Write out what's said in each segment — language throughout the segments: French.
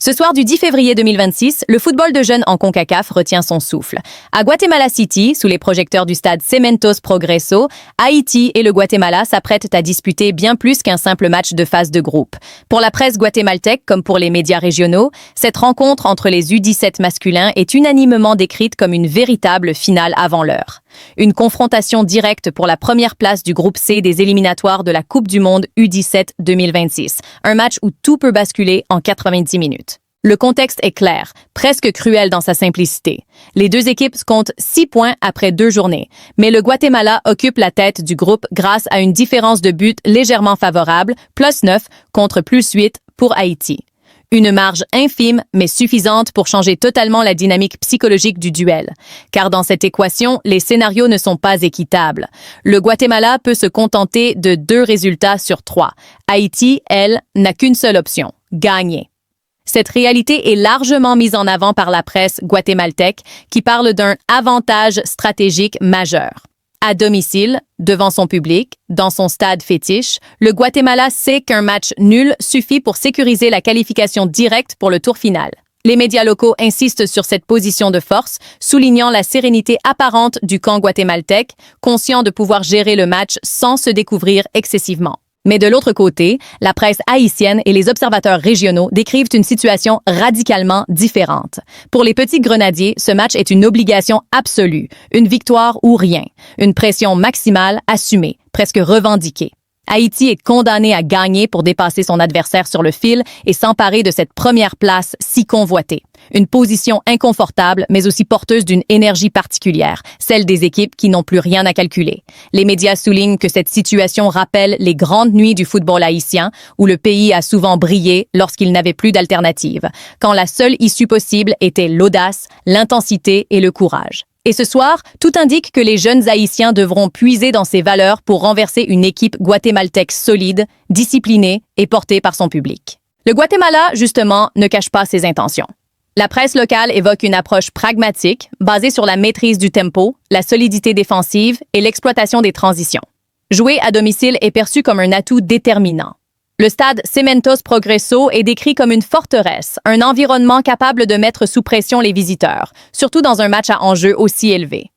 Ce soir du 10 février 2026, le football de jeunes en CONCACAF retient son souffle. À Guatemala City, sous les projecteurs du stade Cementos Progreso, Haïti et le Guatemala s'apprêtent à disputer bien plus qu'un simple match de phase de groupe. Pour la presse guatémaltèque comme pour les médias régionaux, cette rencontre entre les U17 masculins est unanimement décrite comme une véritable finale avant l'heure. Une confrontation directe pour la première place du groupe C des éliminatoires de la Coupe du Monde U17 2026. Un match où tout peut basculer en 90 minutes. Le contexte est clair, presque cruel dans sa simplicité. Les deux équipes comptent 6 points après 2 journées, mais le Guatemala occupe la tête du groupe grâce à une différence de but légèrement favorable, +9 contre +8 pour Haïti. Une marge infime, mais suffisante pour changer totalement la dynamique psychologique du duel. Car dans cette équation, les scénarios ne sont pas équitables. Le Guatemala peut se contenter de 2 résultats sur 3. Haïti, elle, n'a qu'une seule option, gagner. Cette réalité est largement mise en avant par la presse guatémaltèque qui parle d'un avantage stratégique majeur. À domicile, devant son public, dans son stade fétiche, le Guatemala sait qu'un match nul suffit pour sécuriser la qualification directe pour le tour final. Les médias locaux insistent sur cette position de force, soulignant la sérénité apparente du camp guatémaltèque, conscient de pouvoir gérer le match sans se découvrir excessivement. Mais de l'autre côté, la presse haïtienne et les observateurs régionaux décrivent une situation radicalement différente. Pour les petits grenadiers, ce match est une obligation absolue, une victoire ou rien, une pression maximale assumée, presque revendiquée. Haïti est condamné à gagner pour dépasser son adversaire sur le fil et s'emparer de cette première place si convoitée. Une position inconfortable, mais aussi porteuse d'une énergie particulière, celle des équipes qui n'ont plus rien à calculer. Les médias soulignent que cette situation rappelle les grandes nuits du football haïtien, où le pays a souvent brillé lorsqu'il n'avait plus d'alternative, quand la seule issue possible était l'audace, l'intensité et le courage. Et ce soir, tout indique que les jeunes Haïtiens devront puiser dans ces valeurs pour renverser une équipe guatémaltèque solide, disciplinée et portée par son public. Le Guatemala, justement, ne cache pas ses intentions. La presse locale évoque une approche pragmatique, basée sur la maîtrise du tempo, la solidité défensive et l'exploitation des transitions. Jouer à domicile est perçu comme un atout déterminant. Le stade Cementos Progreso est décrit comme une forteresse, un environnement capable de mettre sous pression les visiteurs, surtout dans un match à enjeu aussi élevé.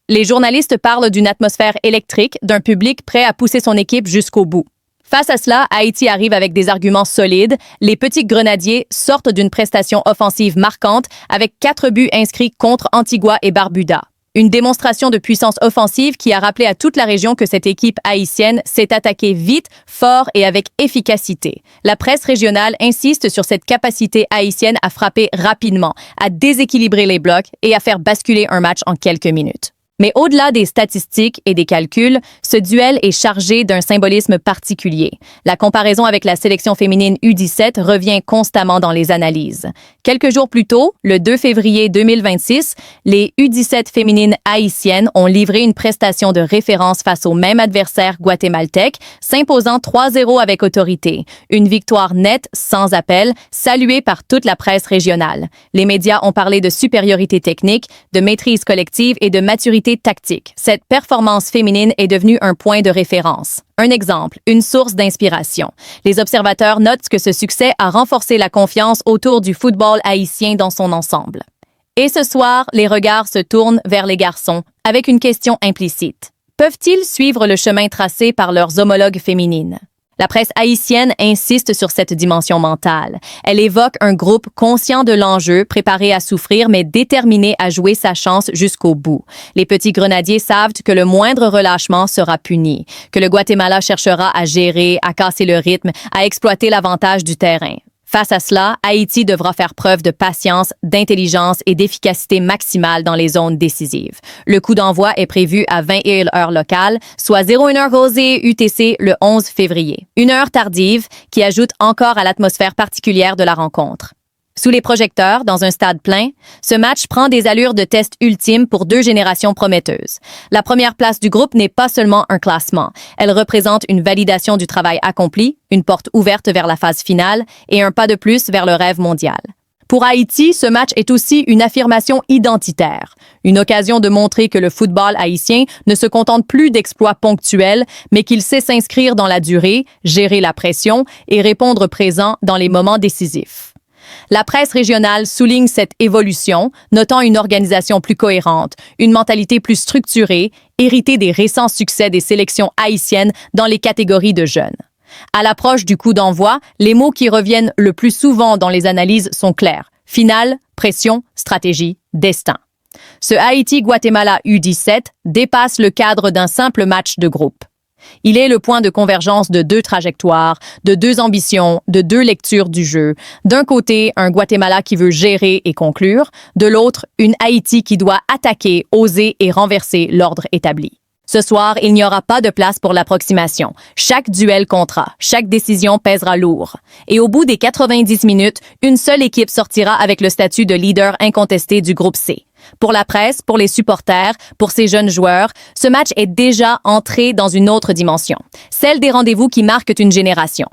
Les journalistes parlent d'une atmosphère électrique, d'un public prêt à pousser son équipe jusqu'au bout. Face à cela, Haïti arrive avec des arguments solides. Les petits grenadiers sortent d'une prestation offensive marquante avec 4 buts inscrits contre Antigua et Barbuda. Une démonstration de puissance offensive qui a rappelé à toute la région que cette équipe haïtienne s'est attaquée vite, fort et avec efficacité. La presse régionale insiste sur cette capacité haïtienne à frapper rapidement, à déséquilibrer les blocs et à faire basculer un match en quelques minutes. Mais au-delà des statistiques et des calculs, ce duel est chargé d'un symbolisme particulier. La comparaison avec la sélection féminine U17 revient constamment dans les analyses. Quelques jours plus tôt, le 2 février 2026, les U17 féminines haïtiennes ont livré une prestation de référence face au même adversaire guatémaltèque, s'imposant 3-0 avec autorité. Une victoire nette, sans appel, saluée par toute la presse régionale. Les médias ont parlé de supériorité technique, de maîtrise collective et de maturité tactique. Cette performance féminine est devenue un point de référence. Un exemple, une source d'inspiration. Les observateurs notent que ce succès a renforcé la confiance autour du football haïtien dans son ensemble. Et ce soir, les regards se tournent vers les garçons, avec une question implicite. Peuvent-ils suivre le chemin tracé par leurs homologues féminines? La presse haïtienne insiste sur cette dimension mentale. Elle évoque un groupe conscient de l'enjeu, préparé à souffrir, mais déterminé à jouer sa chance jusqu'au bout. Les petits grenadiers savent que le moindre relâchement sera puni, que le Guatemala cherchera à gérer, à casser le rythme, à exploiter l'avantage du terrain. Face à cela, Haïti devra faire preuve de patience, d'intelligence et d'efficacité maximale dans les zones décisives. Le coup d'envoi est prévu à 21 heures locales, soit 01h Rosé UTC le 11 février. Une heure tardive qui ajoute encore à l'atmosphère particulière de la rencontre. Sous les projecteurs, dans un stade plein, ce match prend des allures de test ultime pour 2 générations prometteuses. La première place du groupe n'est pas seulement un classement. Elle représente une validation du travail accompli, une porte ouverte vers la phase finale et un pas de plus vers le rêve mondial. Pour Haïti, ce match est aussi une affirmation identitaire, une occasion de montrer que le football haïtien ne se contente plus d'exploits ponctuels, mais qu'il sait s'inscrire dans la durée, gérer la pression et répondre présent dans les moments décisifs. La presse régionale souligne cette évolution, notant une organisation plus cohérente, une mentalité plus structurée, héritée des récents succès des sélections haïtiennes dans les catégories de jeunes. À l'approche du coup d'envoi, les mots qui reviennent le plus souvent dans les analyses sont clairs. Finale, pression, stratégie, destin. Ce Haïti-Guatemala U17 dépasse le cadre d'un simple match de groupe. Il est le point de convergence de deux trajectoires, de deux ambitions, de deux lectures du jeu. D'un côté, un Guatemala qui veut gérer et conclure, de l'autre, une Haïti qui doit attaquer, oser et renverser l'ordre établi. Ce soir, il n'y aura pas de place pour l'approximation. Chaque duel comptera, chaque décision pèsera lourd. Et au bout des 90 minutes, une seule équipe sortira avec le statut de leader incontesté du groupe C. Pour la presse, pour les supporters, pour ces jeunes joueurs, ce match est déjà entré dans une autre dimension, celle des rendez-vous qui marquent une génération.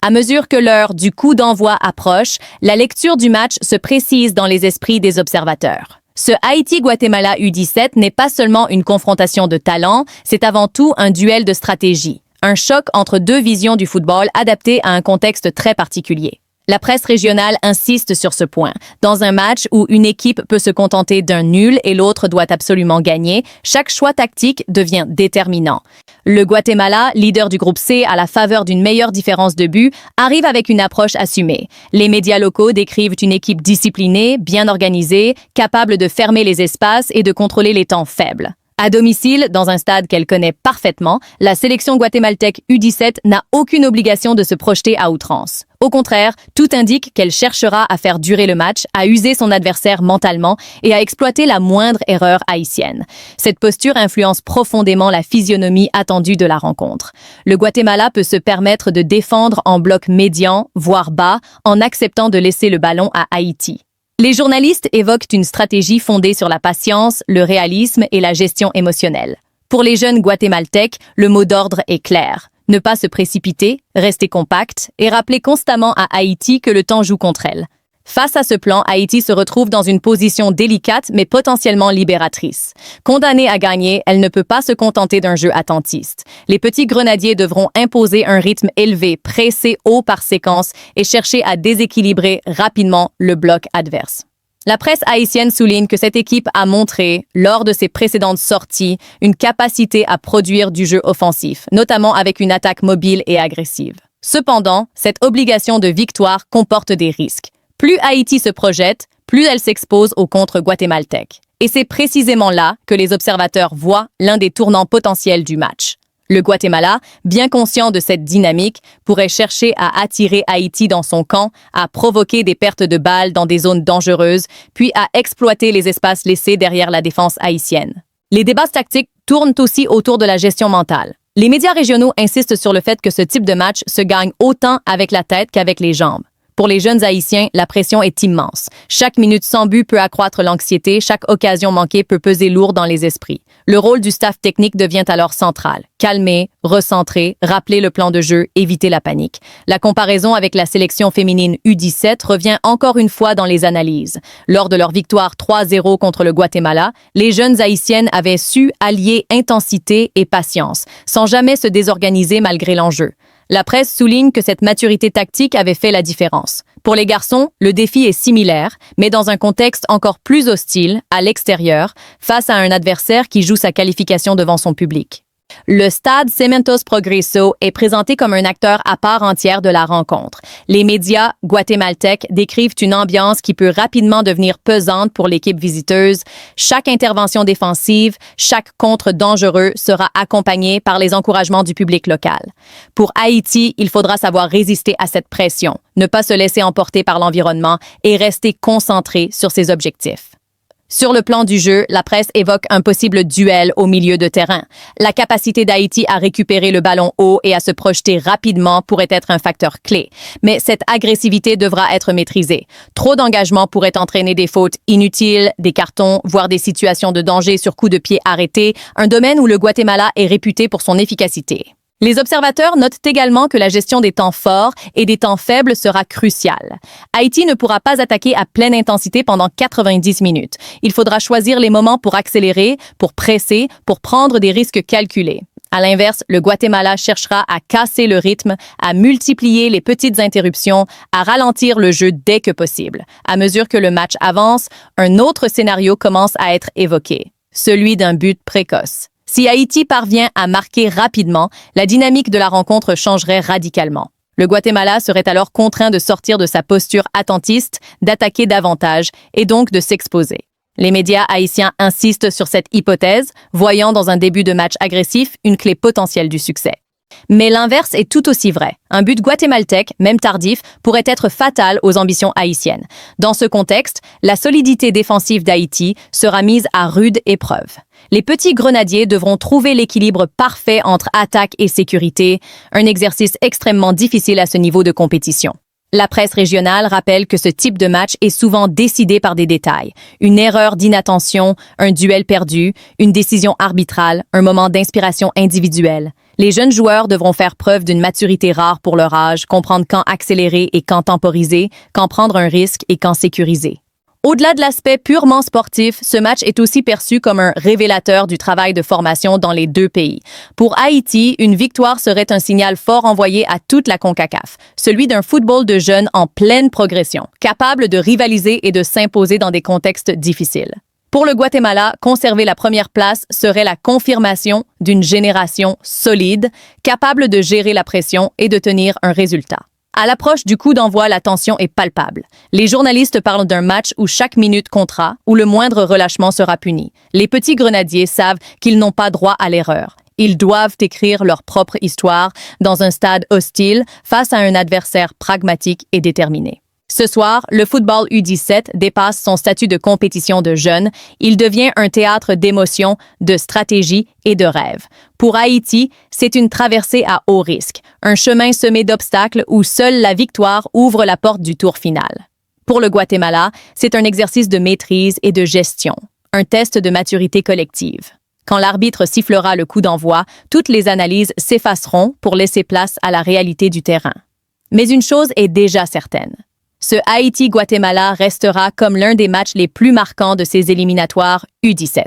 À mesure que l'heure du coup d'envoi approche, la lecture du match se précise dans les esprits des observateurs. Ce Haïti-Guatemala U17 n'est pas seulement une confrontation de talent, c'est avant tout un duel de stratégie, un choc entre deux visions du football adaptées à un contexte très particulier. La presse régionale insiste sur ce point. Dans un match où une équipe peut se contenter d'un nul et l'autre doit absolument gagner, chaque choix tactique devient déterminant. Le Guatemala, leader du groupe C à la faveur d'une meilleure différence de but, arrive avec une approche assumée. Les médias locaux décrivent une équipe disciplinée, bien organisée, capable de fermer les espaces et de contrôler les temps faibles. À domicile, dans un stade qu'elle connaît parfaitement, la sélection guatémaltèque U17 n'a aucune obligation de se projeter à outrance. Au contraire, tout indique qu'elle cherchera à faire durer le match, à user son adversaire mentalement et à exploiter la moindre erreur haïtienne. Cette posture influence profondément la physionomie attendue de la rencontre. Le Guatemala peut se permettre de défendre en bloc médian, voire bas, en acceptant de laisser le ballon à Haïti. Les journalistes évoquent une stratégie fondée sur la patience, le réalisme et la gestion émotionnelle. Pour les jeunes guatémaltèques, le mot d'ordre est clair. Ne pas se précipiter, rester compact et rappeler constamment à Haïti que le temps joue contre elle. Face à ce plan, Haïti se retrouve dans une position délicate mais potentiellement libératrice. Condamnée à gagner, elle ne peut pas se contenter d'un jeu attentiste. Les petits grenadiers devront imposer un rythme élevé, presser haut par séquence et chercher à déséquilibrer rapidement le bloc adverse. La presse haïtienne souligne que cette équipe a montré, lors de ses précédentes sorties, une capacité à produire du jeu offensif, notamment avec une attaque mobile et agressive. Cependant, cette obligation de victoire comporte des risques. Plus Haïti se projette, plus elle s'expose au contre guatémaltèque. Et c'est précisément là que les observateurs voient l'un des tournants potentiels du match. Le Guatemala, bien conscient de cette dynamique, pourrait chercher à attirer Haïti dans son camp, à provoquer des pertes de balles dans des zones dangereuses, puis à exploiter les espaces laissés derrière la défense haïtienne. Les débats tactiques tournent aussi autour de la gestion mentale. Les médias régionaux insistent sur le fait que ce type de match se gagne autant avec la tête qu'avec les jambes. Pour les jeunes Haïtiens, la pression est immense. Chaque minute sans but peut accroître l'anxiété, chaque occasion manquée peut peser lourd dans les esprits. Le rôle du staff technique devient alors central. Calmer, recentrer, rappeler le plan de jeu, éviter la panique. La comparaison avec la sélection féminine U17 revient encore une fois dans les analyses. Lors de leur victoire 3-0 contre le Guatemala, les jeunes Haïtiennes avaient su allier intensité et patience, sans jamais se désorganiser malgré l'enjeu. La presse souligne que cette maturité tactique avait fait la différence. Pour les garçons, le défi est similaire, mais dans un contexte encore plus hostile, à l'extérieur, face à un adversaire qui joue sa qualification devant son public. Le stade Cementos Progreso est présenté comme un acteur à part entière de la rencontre. Les médias guatémaltèques décrivent une ambiance qui peut rapidement devenir pesante pour l'équipe visiteuse. Chaque intervention défensive, chaque contre dangereux sera accompagné par les encouragements du public local. Pour Haïti, il faudra savoir résister à cette pression, ne pas se laisser emporter par l'environnement et rester concentré sur ses objectifs. Sur le plan du jeu, la presse évoque un possible duel au milieu de terrain. La capacité d'Haïti à récupérer le ballon haut et à se projeter rapidement pourrait être un facteur clé. Mais cette agressivité devra être maîtrisée. Trop d'engagement pourrait entraîner des fautes inutiles, des cartons, voire des situations de danger sur coup de pied arrêté, un domaine où le Guatemala est réputé pour son efficacité. Les observateurs notent également que la gestion des temps forts et des temps faibles sera cruciale. Haïti ne pourra pas attaquer à pleine intensité pendant 90 minutes. Il faudra choisir les moments pour accélérer, pour presser, pour prendre des risques calculés. À l'inverse, le Guatemala cherchera à casser le rythme, à multiplier les petites interruptions, à ralentir le jeu dès que possible. À mesure que le match avance, un autre scénario commence à être évoqué, celui d'un but précoce. Si Haïti parvient à marquer rapidement, la dynamique de la rencontre changerait radicalement. Le Guatemala serait alors contraint de sortir de sa posture attentiste, d'attaquer davantage et donc de s'exposer. Les médias haïtiens insistent sur cette hypothèse, voyant dans un début de match agressif une clé potentielle du succès. Mais l'inverse est tout aussi vrai. Un but guatémaltèque, même tardif, pourrait être fatal aux ambitions haïtiennes. Dans ce contexte, la solidité défensive d'Haïti sera mise à rude épreuve. Les petits grenadiers devront trouver l'équilibre parfait entre attaque et sécurité, un exercice extrêmement difficile à ce niveau de compétition. La presse régionale rappelle que ce type de match est souvent décidé par des détails. Une erreur d'inattention, un duel perdu, une décision arbitrale, un moment d'inspiration individuelle. Les jeunes joueurs devront faire preuve d'une maturité rare pour leur âge, comprendre quand accélérer et quand temporiser, quand prendre un risque et quand sécuriser. Au-delà de l'aspect purement sportif, ce match est aussi perçu comme un révélateur du travail de formation dans les deux pays. Pour Haïti, une victoire serait un signal fort envoyé à toute la CONCACAF, celui d'un football de jeunes en pleine progression, capable de rivaliser et de s'imposer dans des contextes difficiles. Pour le Guatemala, conserver la première place serait la confirmation d'une génération solide, capable de gérer la pression et de tenir un résultat. À l'approche du coup d'envoi, la tension est palpable. Les journalistes parlent d'un match où chaque minute comptera, où le moindre relâchement sera puni. Les petits grenadiers savent qu'ils n'ont pas droit à l'erreur. Ils doivent écrire leur propre histoire dans un stade hostile face à un adversaire pragmatique et déterminé. Ce soir, le football U17 dépasse son statut de compétition de jeunes. Il devient un théâtre d'émotions, de stratégie et de rêves. Pour Haïti, c'est une traversée à haut risque, un chemin semé d'obstacles où seule la victoire ouvre la porte du tour final. Pour le Guatemala, c'est un exercice de maîtrise et de gestion, un test de maturité collective. Quand l'arbitre sifflera le coup d'envoi, toutes les analyses s'effaceront pour laisser place à la réalité du terrain. Mais une chose est déjà certaine. Ce Haïti-Guatemala restera comme l'un des matchs les plus marquants de ces éliminatoires U17.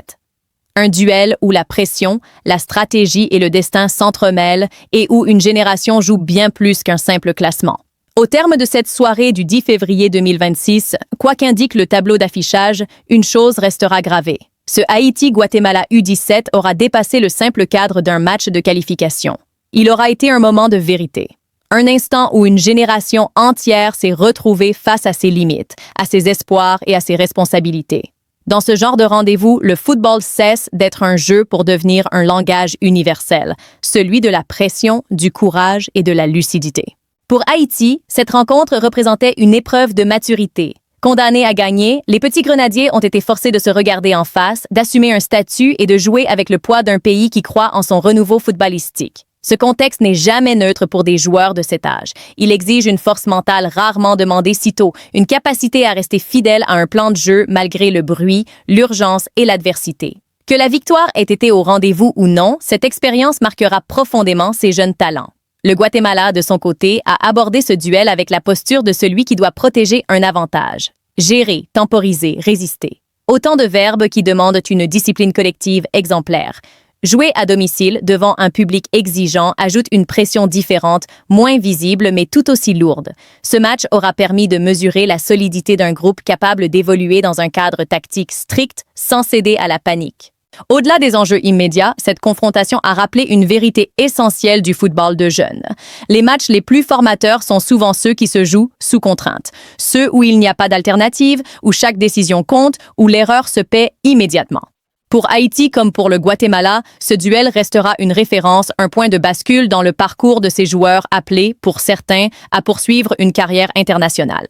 Un duel où la pression, la stratégie et le destin s'entremêlent et où une génération joue bien plus qu'un simple classement. Au terme de cette soirée du 10 février 2026, quoi qu'indique le tableau d'affichage, une chose restera gravée. Ce Haïti-Guatemala U17 aura dépassé le simple cadre d'un match de qualification. Il aura été un moment de vérité. Un instant où une génération entière s'est retrouvée face à ses limites, à ses espoirs et à ses responsabilités. Dans ce genre de rendez-vous, le football cesse d'être un jeu pour devenir un langage universel, celui de la pression, du courage et de la lucidité. Pour Haïti, cette rencontre représentait une épreuve de maturité. Condamnés à gagner, les petits grenadiers ont été forcés de se regarder en face, d'assumer un statut et de jouer avec le poids d'un pays qui croit en son renouveau footballistique. Ce contexte n'est jamais neutre pour des joueurs de cet âge. Il exige une force mentale rarement demandée si tôt, une capacité à rester fidèle à un plan de jeu malgré le bruit, l'urgence et l'adversité. Que la victoire ait été au rendez-vous ou non, cette expérience marquera profondément ces jeunes talents. Le Guatemala, de son côté, a abordé ce duel avec la posture de celui qui doit protéger un avantage. Gérer, temporiser, résister. Autant de verbes qui demandent une discipline collective exemplaire. Jouer à domicile devant un public exigeant ajoute une pression différente, moins visible mais tout aussi lourde. Ce match aura permis de mesurer la solidité d'un groupe capable d'évoluer dans un cadre tactique strict sans céder à la panique. Au-delà des enjeux immédiats, cette confrontation a rappelé une vérité essentielle du football de jeunes. Les matchs les plus formateurs sont souvent ceux qui se jouent sous contrainte, ceux où il n'y a pas d'alternative, où chaque décision compte, où l'erreur se paie immédiatement. Pour Haïti comme pour le Guatemala, ce duel restera une référence, un point de bascule dans le parcours de ces joueurs appelés, pour certains, à poursuivre une carrière internationale.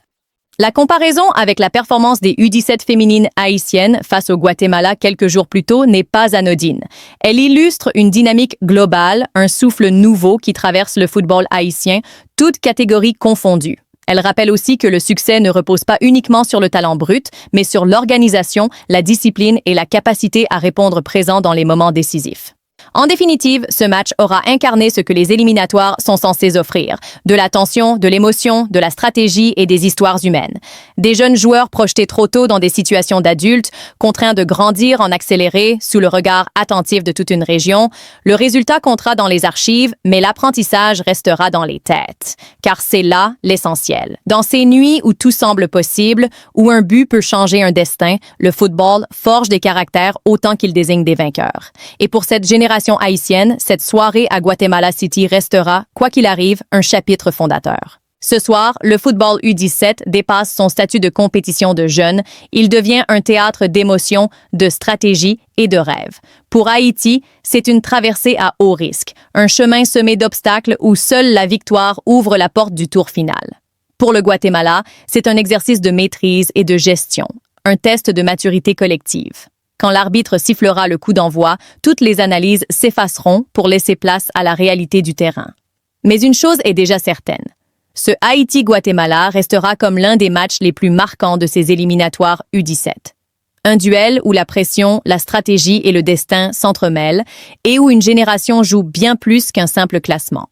La comparaison avec la performance des U17 féminines haïtiennes face au Guatemala quelques jours plus tôt n'est pas anodine. Elle illustre une dynamique globale, un souffle nouveau qui traverse le football haïtien, toutes catégories confondues. Elle rappelle aussi que le succès ne repose pas uniquement sur le talent brut, mais sur l'organisation, la discipline et la capacité à répondre présent dans les moments décisifs. En définitive, ce match aura incarné ce que les éliminatoires sont censés offrir. De la tension, de l'émotion, de la stratégie et des histoires humaines. Des jeunes joueurs projetés trop tôt dans des situations d'adultes, contraints de grandir en accéléré sous le regard attentif de toute une région. Le résultat comptera dans les archives, mais l'apprentissage restera dans les têtes. Car c'est là l'essentiel. Dans ces nuits où tout semble possible, où un but peut changer un destin, le football forge des caractères autant qu'il désigne des vainqueurs. Et pour cette génération haïtienne, cette soirée à Guatemala City restera, quoi qu'il arrive, un chapitre fondateur. Ce soir, le football U17 dépasse son statut de compétition de jeunes. Il devient un théâtre d'émotions, de stratégie et de rêves. Pour Haïti, c'est une traversée à haut risque, un chemin semé d'obstacles où seule la victoire ouvre la porte du tour final. Pour le Guatemala, c'est un exercice de maîtrise et de gestion, un test de maturité collective. Quand l'arbitre sifflera le coup d'envoi, toutes les analyses s'effaceront pour laisser place à la réalité du terrain. Mais une chose est déjà certaine. Ce Haïti-Guatemala restera comme l'un des matchs les plus marquants de ces éliminatoires U17. Un duel où la pression, la stratégie et le destin s'entremêlent et où une génération joue bien plus qu'un simple classement.